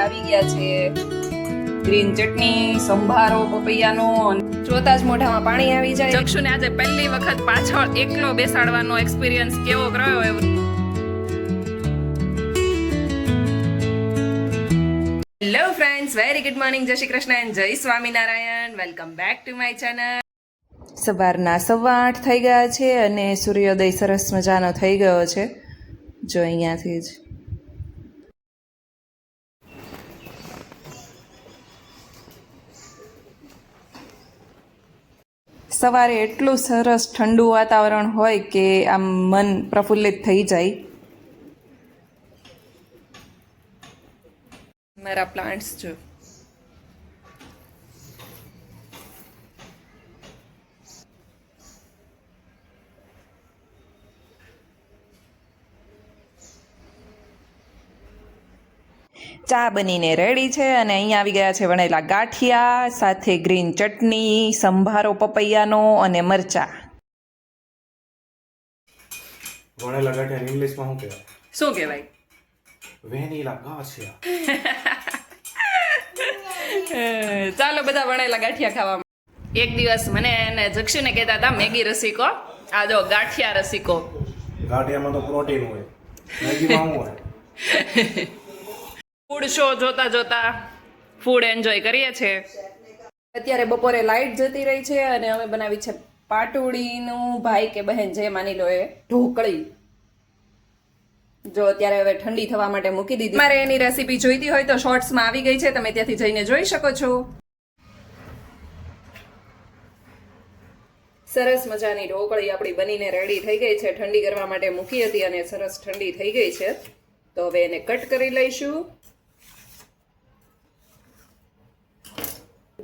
આવી ગયા છે ગ્રીન ચટણી, સંભારો પપૈયાનો. જોતા જ મોઢામાં પાણી આવી જાય. ચક્ષુને આજે પહેલી વખત પાછળ એકલો બેસાડવાનો એક્સપિરિયન્સ કેવો રહ્યો એવો. Hello friends, very good morning, જય શ્રી કૃષ્ણ એન્ડ જય Swaminarayan. Welcome back to my channel. સવારના 8:15 થઈ ગયા છે અને સૂર્યોદય સરસ મજાનો થઈ ગયો છે. જો અહીંયાથી જ સવારે એટલું સરસ ઠંડુ વાતાવરણ હોય કે આમ મન પ્રફુલ્લિત થઈ જાય. મારા પ્લાન્ટ્સ જો ચા બનીને રેડી છે અને અહીંયા આવી ગયા છે વણેલા ગાંઠિયા સાથે ગ્રીન ચટણી, સંભારો પપૈયાનો અને મરચા. વણેલા ગાંઠિયા ઇંગ્લિશમાં શું કહેવાય? શું કહેવાય? વેનીલા ગાંઠિયા. ચાલો બધા વણેલા ગાંઠિયા ખાવા. એક દિવસ મને અને જક્ષુને કહેતા હતા મેગી રસિકો, આ જો ગાંઠિયા રસિકો. ગાંઠિયામાં તો પ્રોટીન હોય, મેગીમાં શું હોય? ફૂડ શો જોતા જોતા ફૂડ એન્જોય કરીએ છીએ. અત્યારે બપોરે લાઇટ જતી રહી છે અને અમે બનાવી છે પાટુડીનું, ભાઈ કે બહેન જે માની લો એ, ઢોકળી. જો અત્યારે હવે ઠંડી થવા માટે મૂકી દીધી. મારે એની રેસીપી જોઈતી હોય તો શોર્ટ્સમાં આવી ગઈ છે, તમે ત્યાંથી જઈને જોઈ શકો છો. સરસ મજાની ઢોકળી આપણી બનીને રેડી થઈ ગઈ છે. ઠંડી કરવા માટે મૂકી હતી અને સરસ ઠંડી થઈ ગઈ છે. તો હવે એને કટ કરી લઈશું.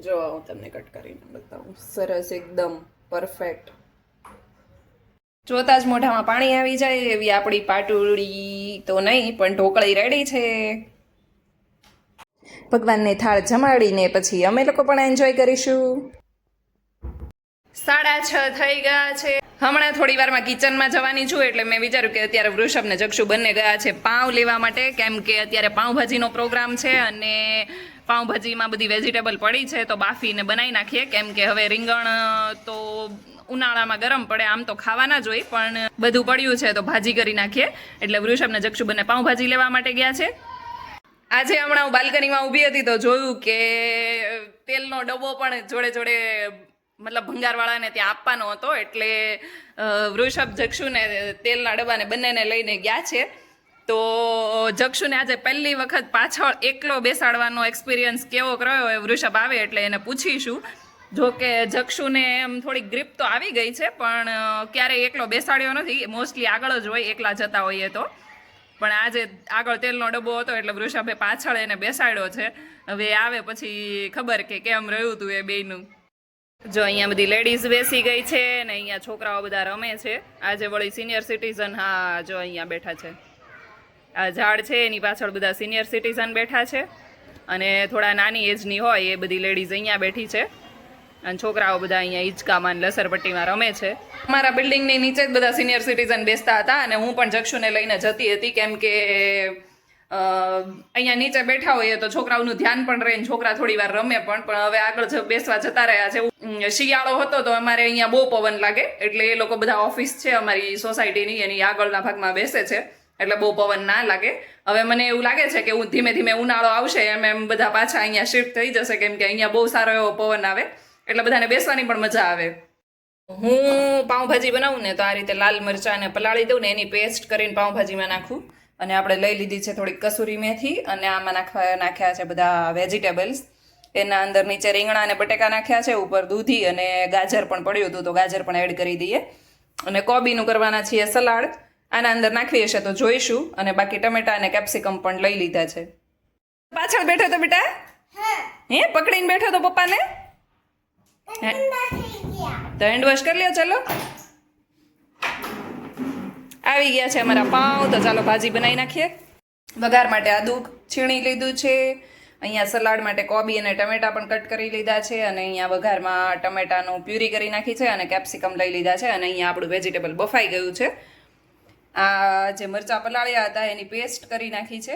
જો હું તમને કટ કરીને બતાવું. સરસ, એકદમ પરફેક્ટ. જોતા જ મોઢામાં પાણી આવી જાય એવી આપણી પાટુડી તો નહીં પણ ઢોકળી રેડી છે. ભગવાનને થાળ જમાડીને પછી અમે લોકો પણ એન્જોય કરીશું. 6:30 થઈ ગયા છે. હમણાં થોડી વારમાં કિચનમાં જવાની છું એટલે મેં વિચાર્યું કે અત્યારે વૃષભ ને જક્ષુ બંને ગયા છે પાઉં લેવા માટે, કેમ કે અત્યારે પાઉંભાજીનો પ્રોગ્રામ છે અને પાઉંભાજીમાં બધી વેજીટેબલ પડી છે તો બાફીને બનાવી નાખીએ, કેમ કે હવે રીંગણ તો ઉનાળામાં ગરમ પડે, આમ તો ખાવાના જ હોય પણ બધું પડ્યું છે તો ભાજી કરી નાખીએ. એટલે વૃષભ ને જક્ષુ બંને પાઉંભાજી લેવા માટે ગયા છે. આજે હમણાં હું બાલ્કનીમાં ઊભી હતી તો જોયું કે તેલનો ડબ્બો પણ જોડે જોડે મતલબ ભંગારવાળાને ત્યાં આપવાનો હતો, એટલે વૃષભ જક્ષુને તેલના ડબ્બાને બંનેને લઈને ગયા છે. તો જક્ષુને આજે પહેલી વખત પાછળ એકલો બેસાડવાનો એક્સપિરિયન્સ કેવો રહ્યો એ વૃષભ આવે એટલે એને પૂછીશું. જો કે જક્ષુને એમ થોડીક ગ્રીપ તો આવી ગઈ છે પણ ક્યારેય એકલો બેસાડ્યો નથી, મોસ્ટલી આગળ જ હોય એકલા જતા હોઈએ તો. પણ આજે આગળ તેલનો ડબ્બો હતો એટલે વૃષભે પાછળ એને બેસાડ્યો છે. હવે આવે પછી ખબર કે કેમ રહ્યું હતું એ બેયનું. જો અહીંયા બધી લેડીઝ બેસી ગઈ છે ને અહીંયા છોકરાઓ બધા રમે છે. આજે વળી સિનિયર સિટીઝન, હા જો અહીંયા બેઠા છે. આ ઝાડ છે એની પાછળ બધા સિનિયર સિટીઝન બેઠા છે અને થોડા નાની એજની હોય એ બધી લેડીઝ અહીંયા બેઠી છે અને છોકરાઓ બધા અહીંયા હિંચકામાં લસરપટ્ટીમાં રમે છે. મારા બિલ્ડિંગની નીચે જ બધા સિનિયર સિટીઝન બેસતા હતા અને હું પણ જક્ષુને લઈને જતી હતી, કેમ કે અહીંયા નીચે બેઠા હોઈએ તો છોકરાઓનું ધ્યાન પણ રહે ને છોકરા થોડી વાર રમે પણ હવે આગળ બેસવા જતા રહ્યા છે. શિયાળો હતો તો અમારે અહીંયા બહુ પવન લાગે એટલે એ લોકો બધા ઓફિસ છે અમારી સોસાયટીની એની આગળના ભાગમાં બેસે છે એટલે બહુ પવન ના લાગે. હવે મને એવું લાગે છે કે હું ધીમે ધીમે ઉનાળો આવશે એમ બધા પાછા અહીંયા શિફ્ટ થઈ જશે, કેમ કે અહીંયા બહુ સારો એવો પવન આવે એટલે બધાને બેસવાની પણ મજા આવે. હું પાઉંભાજી બનાવું ને તો આ રીતે લાલ મરચાંને પલાળી દઉં ને એની પેસ્ટ કરીને પાઉંભાજીમાં નાખું. અને આપણે લઈ લીધી છે થોડીક કસૂરી મેથી અને આમાં નાખ્યા છે બધા વેજીટેબલ્સ. એના અંદર નીચે રીંગણા અને બટેકા નાખ્યા છે, ઉપર દૂધી અને ગાજર પણ પડ્યું હતું તો ગાજર પણ એડ કરી દઈએ. અને કોબીનું કરવાના છીએ સલાડ, આના અંદર નાખવી હશે તો જોઈશું. અને બાકી ટમેટા અને કેપ્સિકમ પણ લઈ લીધા છે. પાછળ બેઠો તો બેટા? હે, પકડીને બેઠો તો પપ્પાને? તો હેન્ડ વોશ કરી લ્યો. ચલો આવી ગયા છે અમારા પાઉં, તો ચાલો ભાજી બનાવી નાખીએ. વઘાર માટે આદુ છીણી લીધું છે, અહીંયા સલાડ માટે કોબી અને ટમેટા પણ કટ કરી લીધા છે અને અહીંયા વઘારમાં ટમેટાનું પ્યુરી કરી નાખી છે અને કેપ્સિકમ લઈ લીધા છે અને અહીંયા આપણું વેજીટેબલ બફાઈ ગયું છે. આ જે મરચાં પલાળ્યા હતા એની પેસ્ટ કરી નાખી છે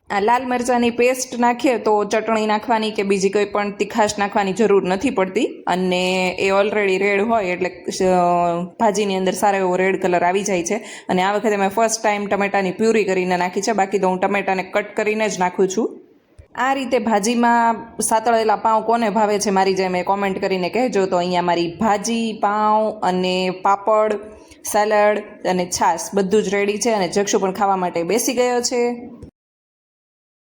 આ લાલ મરચાંની પેસ્ટ નાખીએ તો ચટણી નાખવાની કે બીજી કોઈ પણ તીખાશ નાખવાની જરૂર નથી પડતી અને એ ઓલરેડી રેડ હોય એટલે ભાજીની અંદર સારો એવો રેડ કલર આવી જાય છે. અને આ વખતે મેં ફર્સ્ટ ટાઈમ ટમેટાની પ્યુરી કરીને નાખી છે, બાકી તો હું ટમેટાને કટ કરીને જ નાખું છું. આ રીતે ભાજીમાં સાતળેલા પાઉં કોને ભાવે છે મારી જેમ એ કોમેન્ટ કરીને કહેજો. તો અહીંયા મારી ભાજી, પાઉં અને પાપડ, સેલડ અને છાશ બધું જ રેડી છે અને જક્ષુ પણ ખાવા માટે બેસી ગયો છે.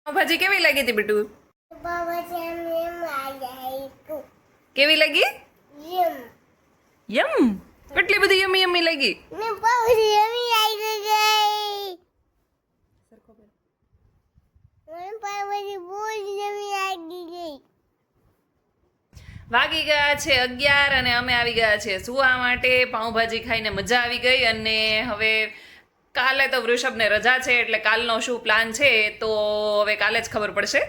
ભાજી કેવી લાગી હતી બેટુ? કેવી લાગી? યમ. કેટલી બધી યમી યમી લાગી. વાગી ગયા છે 11 અને અમે આવી ગયા છે સુવા માટે. પાઉંભાજી ખાઈને મજા આવી ગઈ અને હવે કાલે તો વૃષભને રજા છે એટલે કાલનો શું પ્લાન છે તો હવે કાલે જ ખબર પડશે.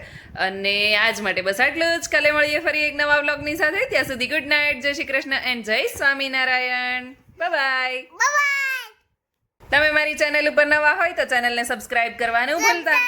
અને આજ માટે બસ આટલું જ. કાલે મળીએ ફરી એક નવા વ્લોગની સાથે. ત્યાં સુધી ગુડ નાઇટ, જય શ્રી કૃષ્ણ એન્ડ જય સ્વામિનારાયણ. Bye bye. તમે મારી ચેનલ ઉપર નવા હોય તો ચેનલને સબસ્ક્રાઇબ કરવાનું ભૂલતા